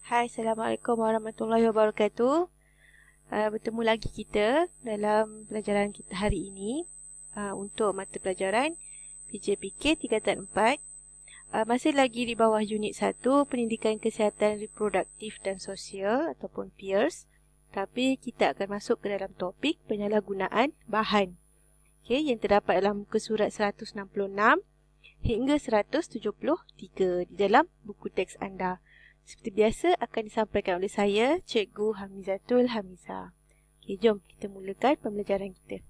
Hai, Assalamualaikum warahmatullahi wabarakatuh. Bertemu lagi kita dalam pelajaran kita hari ini untuk mata pelajaran PJPK tingkatan 4. Masih lagi di bawah unit 1, Pendidikan Kesihatan Reproduktif dan Sosial ataupun PEERS. Tapi kita akan masuk ke dalam topik penyalahgunaan bahan. Yang terdapat dalam muka surat 166 hingga 173 di dalam buku teks anda. Seperti biasa akan disampaikan oleh saya, Cikgu Hamizatul Hamizah. Jom kita mulakan pembelajaran kita.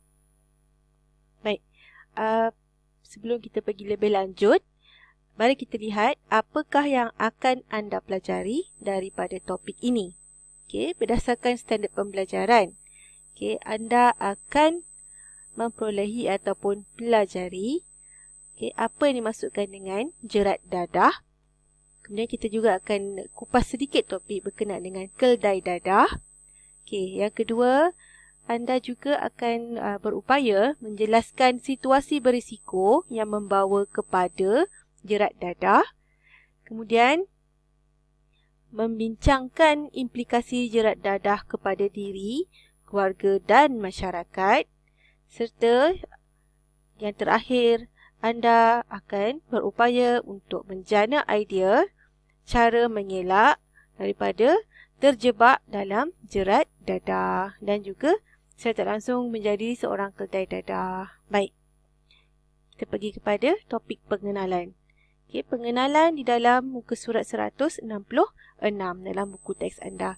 Baik, sebelum kita pergi lebih lanjut, mari kita lihat apakah yang akan anda pelajari daripada topik ini. Berdasarkan standard pembelajaran, anda akan memperolehi ataupun pelajari apa yang dimaksudkan dengan jerat dadah. Kemudian kita juga akan kupas sedikit topik berkenaan dengan keldai dadah. Yang kedua, anda juga akan berupaya menjelaskan situasi berisiko yang membawa kepada jerat dadah. Kemudian, membincangkan implikasi jerat dadah kepada diri, keluarga dan masyarakat. Serta yang terakhir, anda akan berupaya untuk menjana idea cara mengelak daripada terjebak dalam jerat dadah dan juga secara tak langsung menjadi seorang keldai dadah. Baik, kita pergi kepada topik pengenalan. Pengenalan di dalam muka surat 166 dalam buku teks anda.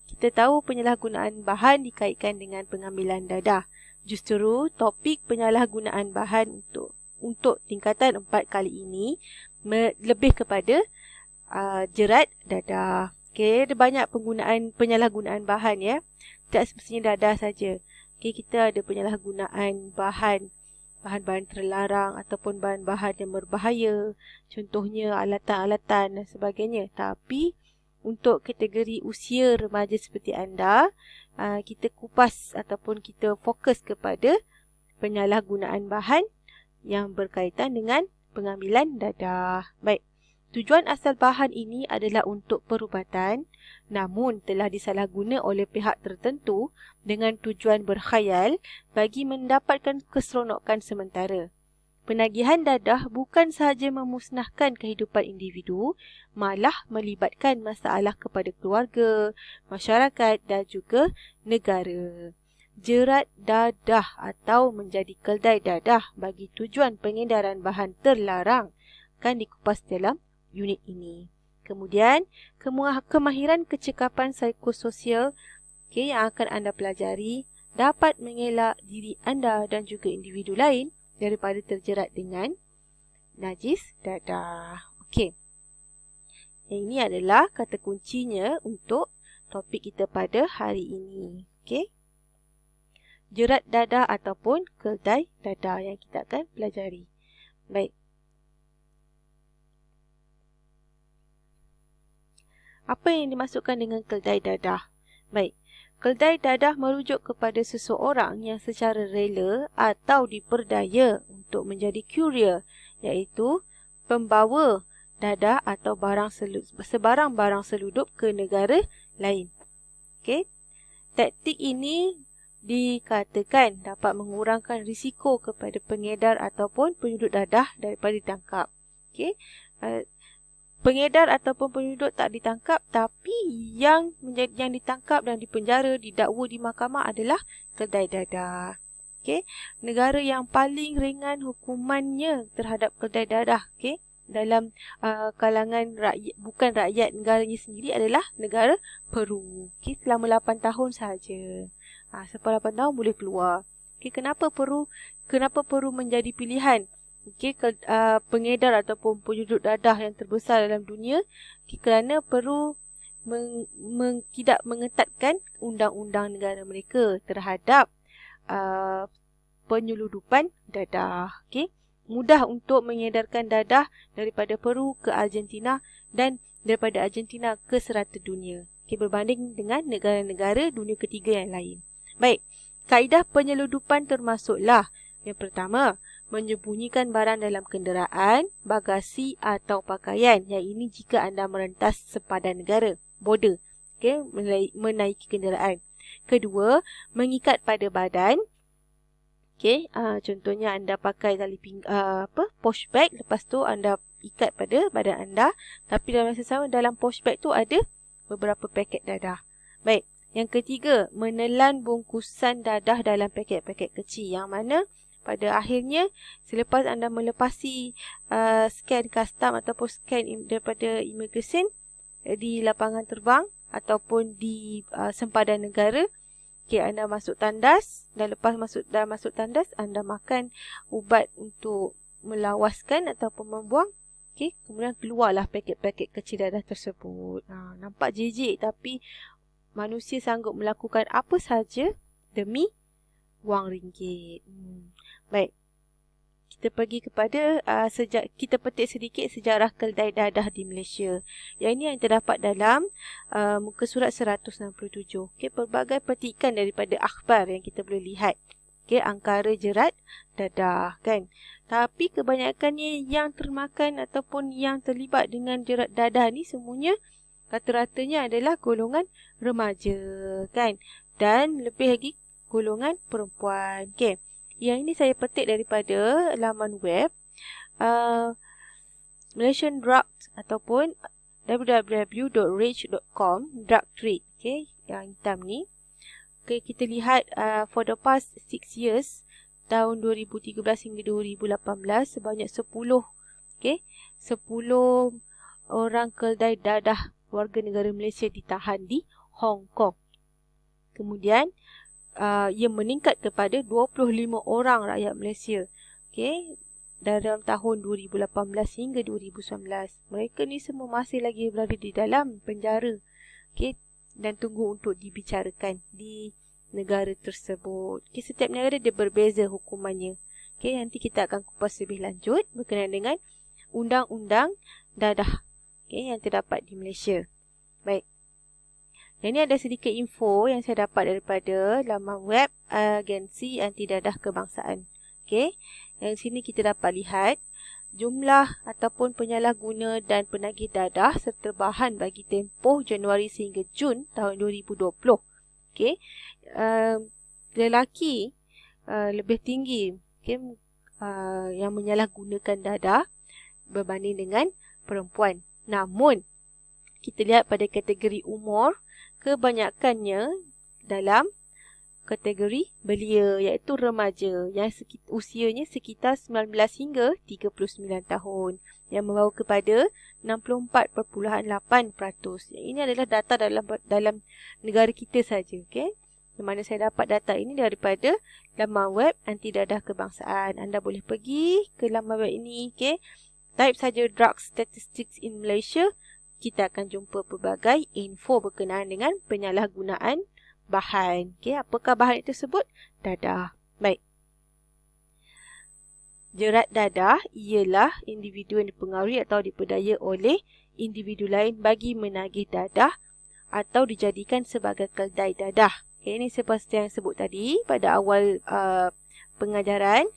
Kita tahu penyalahgunaan bahan dikaitkan dengan pengambilan dadah. Justru topik penyalahgunaan bahan untuk tingkatan 4 kali ini lebih kepada jerat dadah. Ada banyak penggunaan penyalahgunaan bahan ya. Tak semestinya dadah saja. Kita ada penyalahgunaan bahan-bahan terlarang ataupun bahan-bahan yang berbahaya. Contohnya alatan-alatan dan sebagainya. Tapi untuk kategori usia remaja seperti anda, kita kupas ataupun kita fokus kepada penyalahgunaan bahan yang berkaitan dengan pengambilan dadah. Baik. Tujuan asal bahan ini adalah untuk perubatan, namun telah disalahguna oleh pihak tertentu dengan tujuan berkhayal bagi mendapatkan keseronokan sementara. Penagihan dadah bukan sahaja memusnahkan kehidupan individu, malah melibatkan masalah kepada keluarga, masyarakat dan juga negara. Jerat dadah atau menjadi keldai dadah bagi tujuan pengedaran bahan terlarang akan dikupas dalam unit ini. Kemudian, kemahiran kecekapan psikososial yang akan anda pelajari dapat mengelak diri anda dan juga individu lain daripada terjerat dengan najis dadah. Yang ini adalah kata kuncinya untuk topik kita pada hari ini. Jerat dadah ataupun keldai dadah yang kita akan pelajari. Baik. Apa yang dimaksudkan dengan keldai dadah? Baik, keldai dadah merujuk kepada seseorang yang secara rela atau diperdaya untuk menjadi courier, iaitu pembawa dadah atau sebarang barang selundup ke negara lain. Taktik ini dikatakan dapat mengurangkan risiko kepada pengedar ataupun penyundut dadah daripada ditangkap. Pengedar ataupun penyundut tak ditangkap, tapi yang ditangkap dan dipenjara, didakwa di mahkamah adalah keldai dadah. Negara yang paling ringan hukumannya terhadap keldai dadah dalam kalangan rakyat, bukan rakyat negaranya sendiri, adalah negara Peru. Selama 8 tahun sahaja. Sampai 8 tahun boleh keluar. Kenapa Peru menjadi pilihan pengedar ataupun penyundut dadah yang terbesar dalam dunia? Kerana Peru tidak mengetatkan undang-undang negara mereka terhadap penyelundupan dadah. Mudah untuk mengedarkan dadah daripada Peru ke Argentina dan daripada Argentina ke serata dunia, berbanding dengan negara-negara dunia ketiga yang lain. Baik, kaedah penyelundupan termasuklah yang pertama, menyembunyikan barang dalam kenderaan, bagasi atau pakaian. Yang ini jika anda merentas sepadan negara. border. Okay, menaiki kenderaan. Kedua, mengikat pada badan. Okay, contohnya anda pakai tali posh bag, lepas tu anda ikat pada badan anda. Tapi dalam masa sama, dalam posh bag tu ada beberapa paket dadah. Baik, yang ketiga, menelan bungkusan dadah dalam paket-paket kecil. Yang mana pada akhirnya, selepas anda melepasi scan custom ataupun scan daripada immigration di lapangan terbang ataupun di sempadan negara, okay, anda masuk tandas dan lepas masuk tandas, anda makan ubat untuk melawaskan ataupun membuang. Okay, kemudian keluarlah paket-paket kecil dadah tersebut. Nampak jijik, tapi manusia sanggup melakukan apa saja demi wang ringgit. Baik. Kita pergi kepada kita petik sedikit sejarah keldai dadah di Malaysia. Yang ini yang terdapat dalam muka surat 167. Okay, pelbagai petikan daripada akhbar yang kita boleh lihat. Okay, angkara jerat dadah kan. Tapi kebanyakannya yang termakan ataupun yang terlibat dengan jerat dadah ni semuanya rata-ratanya adalah golongan remaja kan. Dan lebih lagi golongan perempuan. Okay. Yang ini saya petik daripada laman web Malaysian Drugs ataupun www.rage.com drug trade. Okay, yang hitam ni. Okay, kita lihat for the past 6 years, tahun 2013 hingga 2018, sebanyak 10 orang keldai dadah warga negara Malaysia ditahan di Hong Kong. Kemudian ia meningkat kepada 25 orang rakyat Malaysia. Okay, dalam tahun 2018 hingga 2019. Mereka ni semua masih lagi berada di dalam penjara. Okay, dan tunggu untuk dibicarakan di negara tersebut. Okay, setiap negara dia berbeza hukumannya. Okay, nanti kita akan kupas lebih lanjut berkenaan dengan undang-undang dadah, okay, yang terdapat di Malaysia. Baik. Ini ada sedikit info yang saya dapat daripada laman web Agensi Anti Dadah Kebangsaan. Okay. Yang sini kita dapat lihat jumlah ataupun penyalahguna dan penagih dadah serta bahan bagi tempoh Januari sehingga Jun tahun 2020. Okay. Lelaki lebih tinggi, okay, yang menyalahgunakan dadah berbanding dengan perempuan. Namun, kita lihat pada kategori umur, kebanyakannya dalam kategori belia, iaitu remaja yang usianya sekitar 19 hingga 39 tahun, yang membawa kepada 64.8%. Ini adalah data dalam negara kita saja, okey. Di mana saya dapat data ini daripada laman web Anti Dadah Kebangsaan. Anda boleh pergi ke laman web ini, okey. Type saja drug statistics in Malaysia. Kita akan jumpa pelbagai info berkenaan dengan penyalahgunaan bahan. Okay, apakah bahan tersebut? Dadah. Baik. Jerat dadah ialah individu yang dipengaruhi atau diperdaya oleh individu lain bagi menagih dadah atau dijadikan sebagai keldai dadah. Okay, ini seperti yang sebut tadi pada awal pengajaran.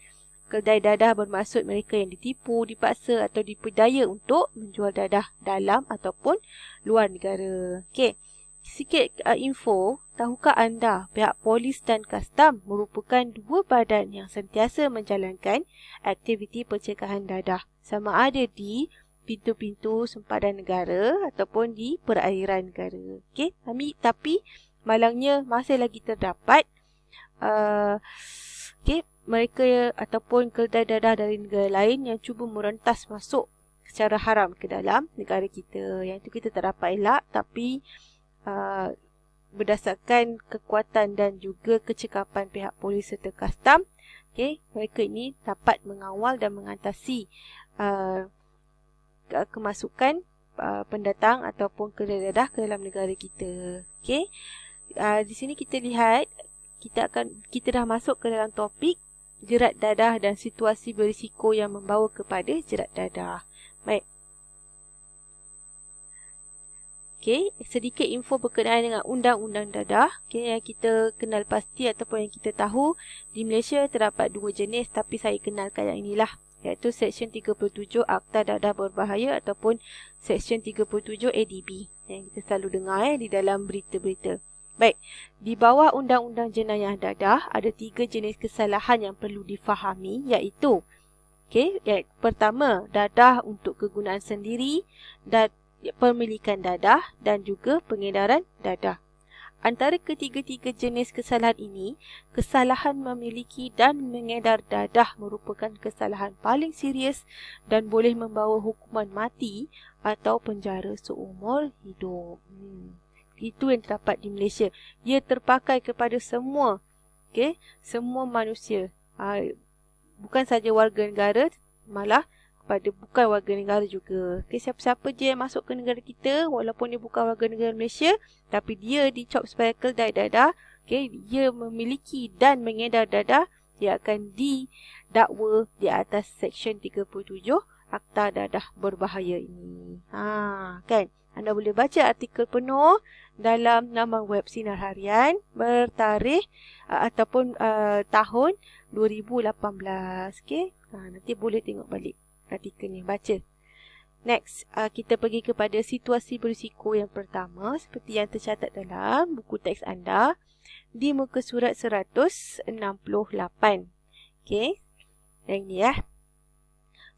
Keldai dadah bermaksud mereka yang ditipu, dipaksa atau diperdaya untuk menjual dadah dalam ataupun luar negara. Okey. Sikit info, tahukah anda pihak polis dan kastam merupakan dua badan yang sentiasa menjalankan aktiviti pencegahan dadah, sama ada di pintu-pintu sempadan negara ataupun di perairan negara. Okey, tapi malangnya masih lagi terdapat mereka ataupun keldai dadah dari negara lain yang cuba merentas masuk secara haram ke dalam negara kita. Yang itu kita tak dapat elak, tapi berdasarkan kekuatan dan juga kecekapan pihak polis serta kastam, mereka ini dapat mengawal dan mengatasi kemasukan pendatang ataupun keldai dadah ke dalam negara kita. Di sini kita lihat kita dah masuk ke dalam topik jerat dadah dan situasi berisiko yang membawa kepada jerat dadah. Baik. Okey, sedikit info berkenaan dengan undang-undang dadah. Okey, yang kita kenal pasti ataupun yang kita tahu di Malaysia terdapat dua jenis, tapi saya kenalkan yang inilah, iaitu Seksyen 37 Akta Dadah Berbahaya ataupun Seksyen 37 ADB. yang kita selalu dengar di dalam berita-berita. Baik, di bawah Undang-Undang Jenayah Dadah ada 3 jenis kesalahan yang perlu difahami, iaitu pertama, dadah untuk kegunaan sendiri dan pemilikan dadah dan juga pengedaran dadah. Antara ketiga-tiga jenis kesalahan ini, kesalahan memiliki dan mengedar dadah merupakan kesalahan paling serius dan boleh membawa hukuman mati atau penjara seumur hidup. Itu yang terdapat di Malaysia. Ia terpakai kepada semua, semua manusia. Bukan saja warga negara, malah kepada bukan warga negara juga. Siapa-siapa je yang masuk ke negara kita, walaupun dia bukan warga negara Malaysia, tapi dia dicop supaya keldai dadah, dia memiliki dan mengedar dadah, dia akan didakwa di atas Seksyen 37 Akta Dadah Berbahaya ini. Kan? Anda boleh baca artikel penuh dalam laman web Sinar Harian bertarikh ataupun tahun 2018. Nanti boleh tengok balik artikelnya, baca. Next, kita pergi kepada situasi berisiko yang pertama seperti yang tercatat dalam buku teks anda di muka surat 168. Yang ini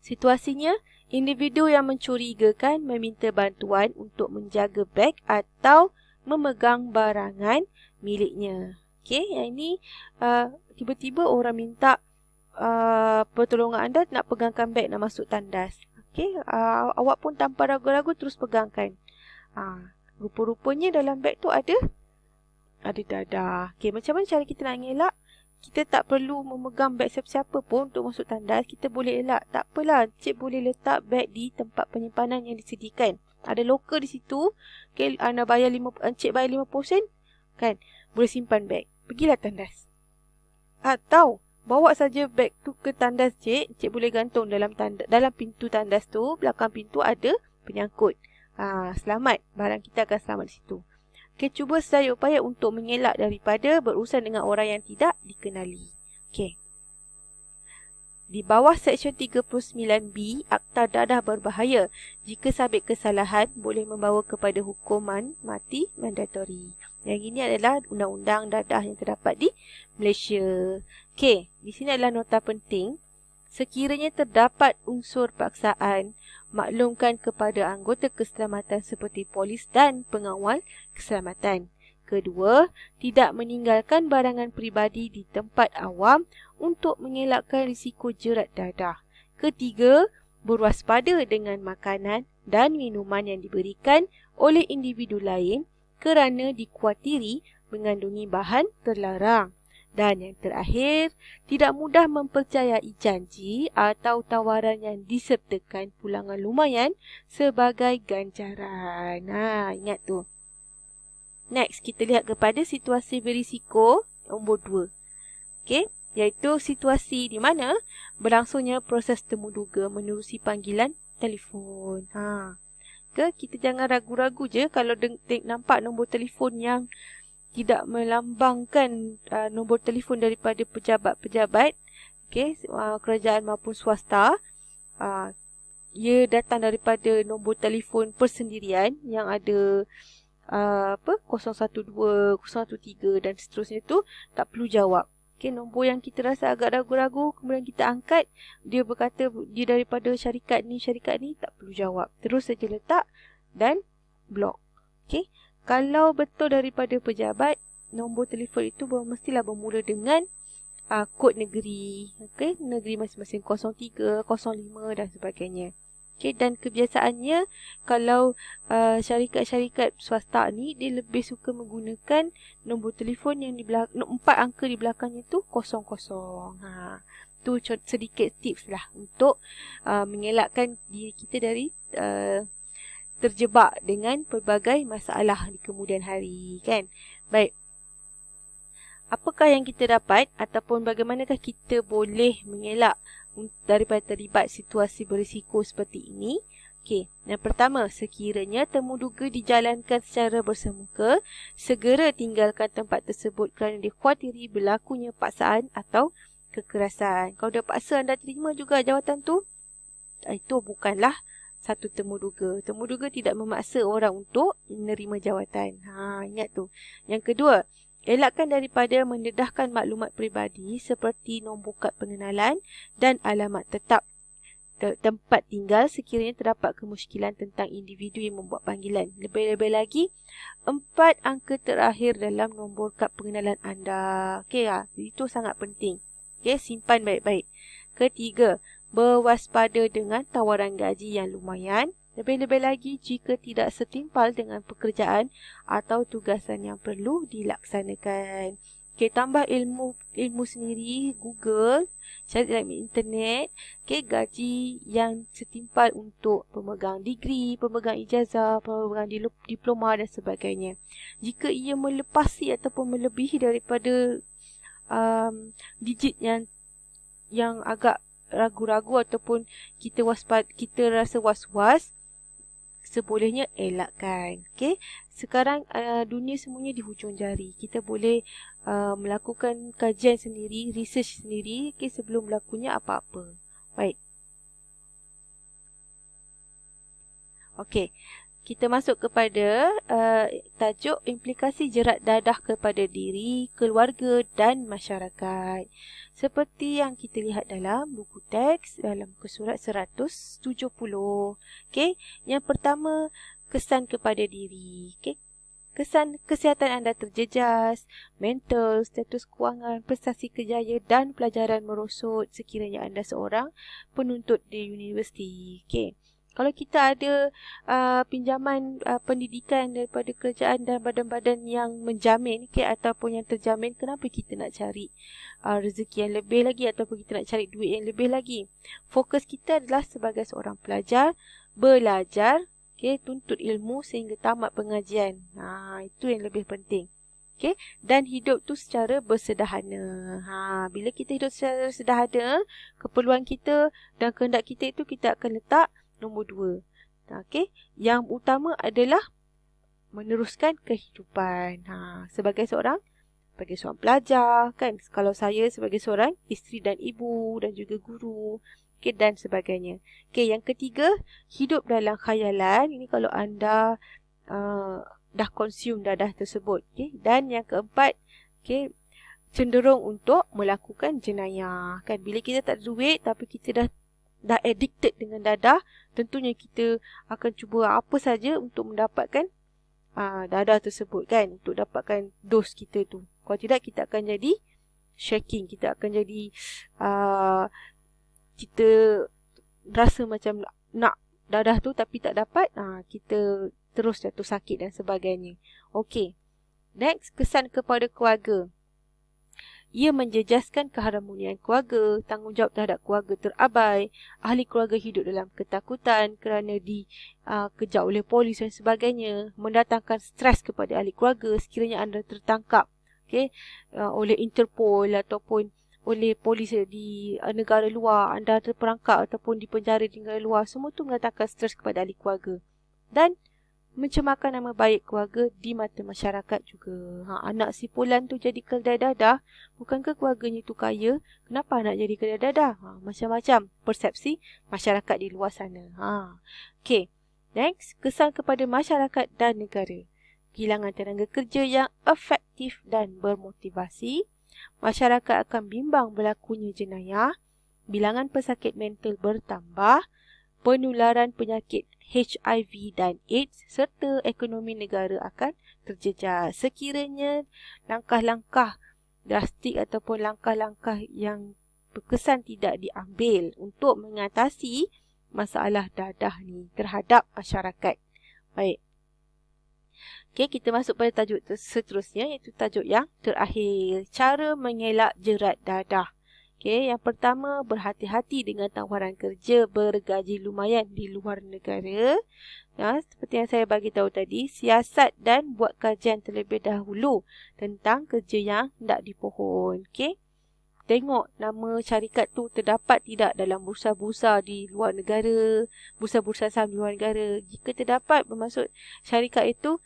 situasinya, individu yang mencurigakan meminta bantuan untuk menjaga beg atau memegang barangan miliknya. Yang ini tiba-tiba orang minta pertolongan anda nak pegangkan beg nak masuk tandas. Awak pun tanpa ragu-ragu terus pegangkan. Rupa-rupanya dalam beg tu ada dadah. Macam mana cara kita nak elak? Kita tak perlu memegang beg siapa-siapa pun untuk masuk tandas. Kita boleh elak. Tak apalah, Encik boleh letak beg di tempat penyimpanan yang disediakan. Ada loker di situ. Anda bayar Encik bayar 50 sen. Kan? Boleh simpan beg. Pergilah tandas. Atau bawa saja beg tu ke tandas Encik. Encik boleh gantung dalam pintu tandas tu. Belakang pintu ada penyangkut. Selamat. Barang kita akan selamat di situ. Cuba sedaya upaya untuk mengelak daripada berurusan dengan orang yang tidak dikenali. Di bawah Seksyen 39B Akta Dadah Berbahaya, jika sabit kesalahan boleh membawa kepada hukuman mati mandatori. Yang ini adalah undang-undang dadah yang terdapat di Malaysia. Di sini adalah nota penting. Sekiranya terdapat unsur paksaan, maklumkan kepada anggota keselamatan seperti polis dan pengawal keselamatan. Kedua, tidak meninggalkan barangan peribadi di tempat awam untuk mengelakkan risiko jerat dadah. Ketiga, berwaspada dengan makanan dan minuman yang diberikan oleh individu lain kerana dikuatiri mengandungi bahan terlarang. Dan yang terakhir, tidak mudah mempercayai janji atau tawaran yang disertakan pulangan lumayan sebagai ganjaran. Ingat tu. Next, kita lihat kepada situasi berisiko nombor 2. Iaitu situasi di mana berlangsungnya proses temuduga menerusi panggilan telefon. Kita jangan ragu-ragu je kalau nampak nombor telefon yang tidak melambangkan nombor telefon daripada pejabat-pejabat kerajaan maupun swasta. Ia datang daripada nombor telefon persendirian yang ada 012, 013 dan seterusnya tu, tak perlu jawab. Nombor yang kita rasa agak ragu-ragu kemudian kita angkat, dia berkata dia daripada syarikat ni, tak perlu jawab. Terus saja letak dan blok. Kalau betul daripada pejabat, nombor telefon itu mestilah bermula dengan kod negeri. Negeri masing-masing 03, 05 dan sebagainya. Dan kebiasaannya kalau syarikat-syarikat swasta ni, dia lebih suka menggunakan nombor telefon yang di belakang 4 angka di belakangnya tu 00. Tu sedikit tips lah untuk mengelakkan diri kita dari terjebak dengan pelbagai masalah di kemudian hari, kan? Baik. Apakah yang kita dapat ataupun bagaimanakah kita boleh mengelak daripada terlibat situasi berisiko seperti ini? Yang pertama, sekiranya temuduga dijalankan secara bersemuka, segera tinggalkan tempat tersebut kerana dikhawatiri berlakunya paksaan atau kekerasan. Kalau dia paksa anda terima juga jawatan tu, itu bukanlah satu temuduga. Temuduga tidak memaksa orang untuk menerima jawatan. Ingat tu. Yang kedua, elakkan daripada mendedahkan maklumat peribadi seperti nombor kad pengenalan dan alamat tetap tempat tinggal sekiranya terdapat kemusykilan tentang individu yang membuat panggilan. Lebih-lebih lagi, 4 angka terakhir dalam nombor kad pengenalan anda. Itu sangat penting. Simpan baik-baik. Ketiga, berwaspada dengan tawaran gaji yang lumayan. Lebih-lebih lagi jika tidak setimpal dengan pekerjaan atau tugasan yang perlu dilaksanakan. Tambah ilmu sendiri, Google, cari dalam internet, gaji yang setimpal untuk pemegang degree, pemegang ijazah, pemegang diploma dan sebagainya. Jika ia melepasi ataupun melebihi daripada digit yang agak ragu-ragu ataupun kita rasa was-was, sebolehnya elakkan. Sekarang dunia semuanya di hujung jari. Kita boleh melakukan kajian sendiri, research sendiri sebelum berlakunya apa-apa. Baik. Kita masuk kepada tajuk implikasi jerat dadah kepada diri, keluarga dan masyarakat. Seperti yang kita lihat dalam buku teks dalam muka surat 170. Yang pertama, kesan kepada diri. Kesan kesihatan anda terjejas, mental, status kewangan, prestasi kerjaya dan pelajaran merosot sekiranya anda seorang penuntut di universiti. Kalau kita ada pinjaman pendidikan daripada kerajaan dan badan-badan yang menjamin ataupun yang terjamin, kenapa kita nak cari rezeki yang lebih lagi ataupun kita nak cari duit yang lebih lagi? Fokus kita adalah sebagai seorang pelajar, belajar, tuntut ilmu sehingga tamat pengajian. Itu yang lebih penting. Dan hidup tu secara bersederhana. Bila kita hidup secara sederhana, keperluan kita dan kehendak kita itu kita akan letak nombor 2. Yang utama adalah meneruskan kehidupan. Sebagai seorang pelajar, kalau saya sebagai seorang isteri dan ibu dan juga guru, dan sebagainya. Yang ketiga, hidup dalam khayalan. Ini kalau anda dah consume dadah tersebut. Dan yang keempat, cenderung untuk melakukan jenayah. Bila kita tak ada duit tapi kita dah addicted dengan dadah, tentunya kita akan cuba apa saja untuk mendapatkan dadah tersebut, untuk dapatkan dos kita tu. Kalau tidak, kita akan jadi shaking, kita akan jadi kita rasa macam nak dadah tu tapi tak dapat, kita terus jatuh sakit dan sebagainya. Next, kesan kepada keluarga. Ia menjejaskan keharmonian keluarga, tanggungjawab terhadap keluarga terabai, ahli keluarga hidup dalam ketakutan kerana dikejar oleh polis dan sebagainya, mendatangkan stres kepada ahli keluarga sekiranya anda tertangkap oleh Interpol ataupun oleh polis di negara luar, anda terperangkap ataupun dipenjara di negara luar. Semua tu mendatangkan stres kepada ahli keluarga dan mencemarkan nama baik keluarga di mata masyarakat juga. Anak si Fulan tu jadi kedai dadah, bukankah keluarganya tu kaya? Kenapa anak jadi kedai dadah? Macam-macam persepsi masyarakat di luar sana. Next, kesan kepada masyarakat dan negara. Kehilangan tenaga kerja yang efektif dan bermotivasi. Masyarakat akan bimbang berlakunya jenayah. Bilangan pesakit mental bertambah. Penularan penyakit HIV dan AIDS serta ekonomi negara akan terjejas. Sekiranya langkah-langkah drastik ataupun langkah-langkah yang berkesan tidak diambil untuk mengatasi masalah dadah ni terhadap masyarakat. Baik. Kita masuk pada tajuk seterusnya, iaitu tajuk yang terakhir. Cara mengelak jerat dadah. Yang pertama, berhati-hati dengan tawaran kerja bergaji lumayan di luar negara. Seperti yang saya bagi tahu tadi, siasat dan buat kajian terlebih dahulu tentang kerja yang hendak dipohon. Tengok nama syarikat tu terdapat tidak dalam bursa-bursa di luar negara, bursa-bursa saham di luar negara. Jika terdapat, bermaksud syarikat itu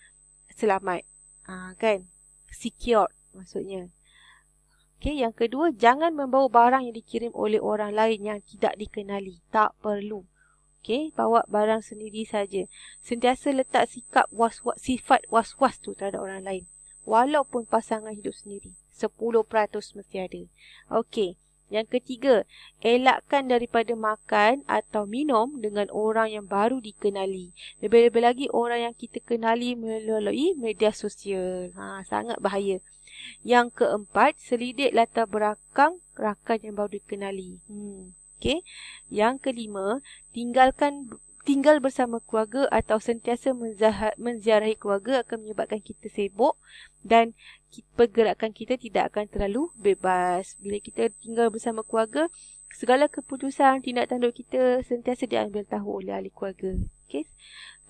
selamat. Secured maksudnya. Yang kedua, jangan membawa barang yang dikirim oleh orang lain yang tidak dikenali. Tak perlu. Okey, bawa barang sendiri saja. Sentiasa letak sifat was-was tu terhadap orang lain. Walaupun pasangan hidup sendiri. 10% mesti ada. Okey. Yang ketiga, elakkan daripada makan atau minum dengan orang yang baru dikenali. Lebih-lebih lagi orang yang kita kenali melalui media sosial. Sangat bahaya. Yang keempat, selidik latar belakang rakan yang baru dikenali. Okey. Yang kelima, tinggal bersama keluarga atau sentiasa menziarahi keluarga akan menyebabkan kita sibuk dan pergerakan kita tidak akan terlalu bebas. Bila kita tinggal bersama keluarga, segala keputusan, tindak tanduk kita sentiasa diambil tahu oleh ahli keluarga. Okey.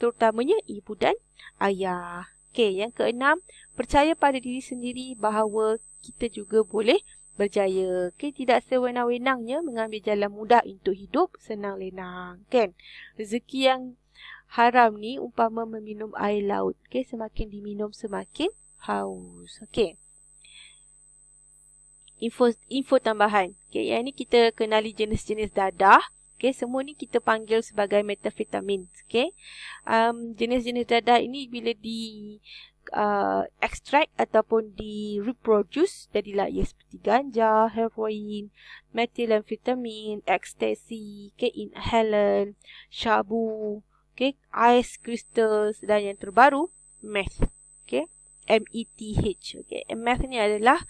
Terutamanya ibu dan ayah. Okey, yang keenam, percaya pada diri sendiri bahawa kita juga boleh berjaya. Okey, tidak sewenang-wenangnya mengambil jalan mudah untuk hidup senang lenang, kan? Rezeki yang haram ni umpama meminum air laut. Okey, semakin diminum semakin haus. Okey. Info tambahan. Okey, yang ni kita kenali jenis-jenis dadah. Okey, semua ni kita panggil sebagai metafetamin. Okey. Jenis-jenis dadah ini bila extract ataupun di reproduce jadilah ia seperti ganja, heroin, methamphetamine, ecstasy, inhalant, shabu, ice crystals dan yang terbaru meth. METH. Meth ni adalah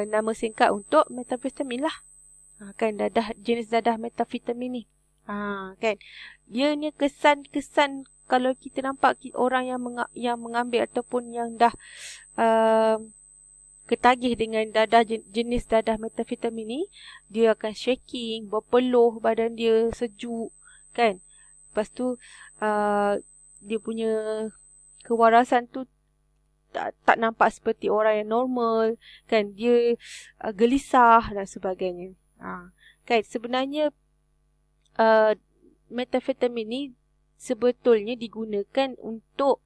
nama singkat untuk methamphetamine lah. Kan jenis dadah methamphetamine ni. Kan dia ni kesan kalau kita nampak orang yang mengambil ataupun yang dah ketagih dengan jenis dadah methamphetamine ni, dia akan shaking, berpeluh, badan dia sejuk, kan. Lepas tu dia punya kewarasan tu tak nampak seperti orang yang normal, kan. Dia gelisah dan sebagainya. Kan sebenarnya methamphetamine ni sebetulnya digunakan untuk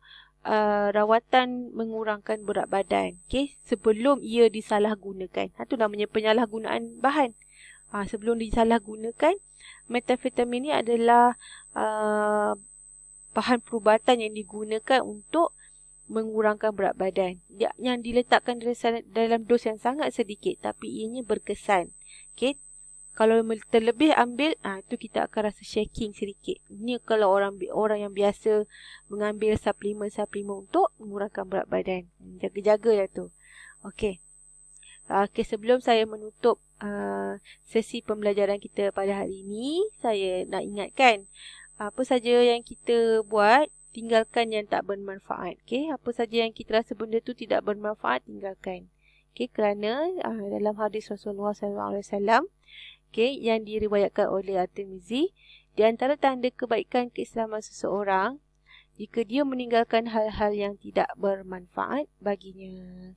rawatan mengurangkan berat badan. Sebelum ia disalahgunakan. Itu namanya penyalahgunaan bahan. Sebelum disalahgunakan, methamphetamine ni adalah bahan perubatan yang digunakan untuk mengurangkan berat badan. Yang diletakkan dalam dos yang sangat sedikit tapi ianya berkesan. Kalau terlebih ambil, tu kita akan rasa shaking sedikit. Ini kalau orang yang biasa mengambil suplemen untuk mengurangkan berat badan. Jaga-jaga lah tu. Okey. Sebelum saya menutup sesi pembelajaran kita pada hari ini, saya nak ingatkan apa saja yang kita buat, tinggalkan yang tak bermanfaat. Apa saja yang kita rasa benda tu tidak bermanfaat, tinggalkan. Kerana dalam hadis Rasulullah SAW, yang diriwayatkan oleh At-Tirmizi, di antara tanda kebaikan keislaman seseorang jika dia meninggalkan hal-hal yang tidak bermanfaat baginya.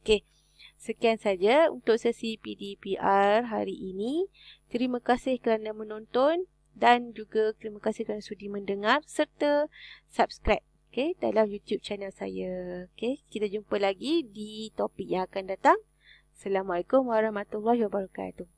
Sekian saja untuk sesi PDPR hari ini. Terima kasih kerana menonton dan juga terima kasih kerana sudi mendengar serta subscribe dalam YouTube channel saya. Kita jumpa lagi di topik yang akan datang. Assalamualaikum warahmatullahi wabarakatuh.